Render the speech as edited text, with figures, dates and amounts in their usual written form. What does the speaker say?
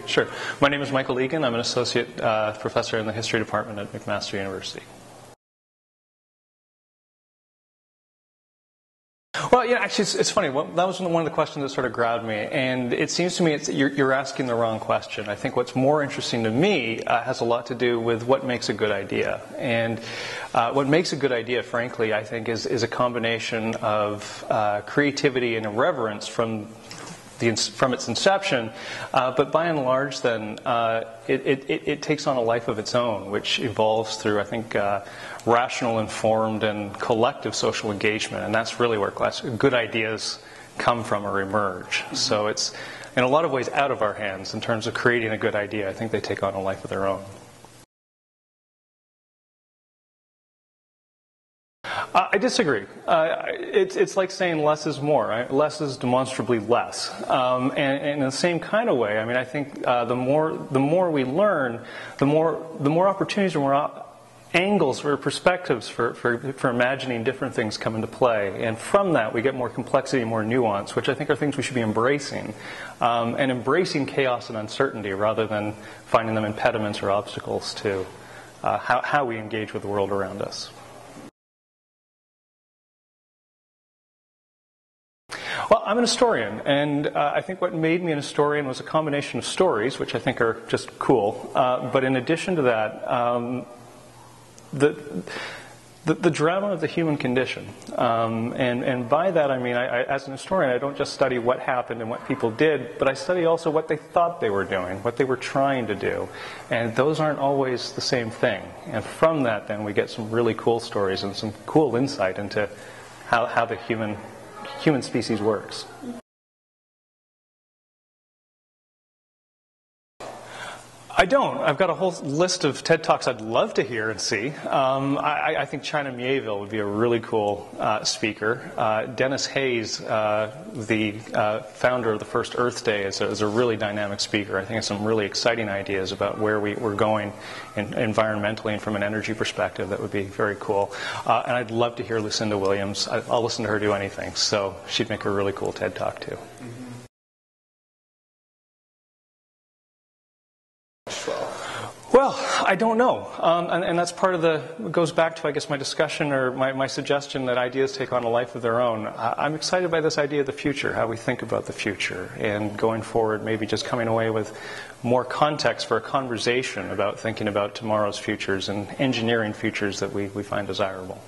Sure. My name is Michael Egan. I'm an associate professor in the history department at McMaster University. Well, yeah, actually, it's funny. That was one of the questions that sort of grabbed me, and it seems to me you're asking the wrong question. I think what's more interesting to me has a lot to do with what makes a good idea. And what makes a good idea, frankly, I think, is a combination of creativity and irreverence from its inception, but by and large, then it takes on a life of its own, which evolves through, I think, rational, informed, and collective social engagement, and that's really where good ideas come from or emerge. So it's, in a lot of ways, out of our hands in terms of creating a good idea. I think they take on a life of their own. I disagree. It's like saying less is more. Right? Less is demonstrably less. And in the same kind of way, I mean, I think the more we learn, the more opportunities or more angles or perspectives for imagining different things come into play. And from that, we get more complexity and more nuance, which I think are things we should be embracing. And embracing chaos and uncertainty rather than finding them impediments or obstacles to how we engage with the world around us. Well, I'm an historian, and I think what made me an historian was a combination of stories, which I think are just cool. But in addition to that, the drama of the human condition. And by that I mean, as an historian, I don't just study what happened and what people did, but I study also what they thought they were doing, what they were trying to do. And those aren't always the same thing. And from that, then, we get some really cool stories and some cool insight into how the human species works. I don't. I've got a whole list of TED Talks I'd love to hear and see. I think China Miéville would be a really cool speaker. Dennis Hayes, the founder of the First Earth Day, is a really dynamic speaker. I think has some really exciting ideas about where we're going environmentally and from an energy perspective that would be very cool. And I'd love to hear Lucinda Williams. I'll listen to her do anything. So she'd make a really cool TED Talk, too. Well, I don't know, and that's part of goes back to, I guess, my discussion or my suggestion that ideas take on a life of their own. I'm excited by this idea of the future, how we think about the future, and going forward, maybe just coming away with more context for a conversation about thinking about tomorrow's futures and engineering futures that we find desirable.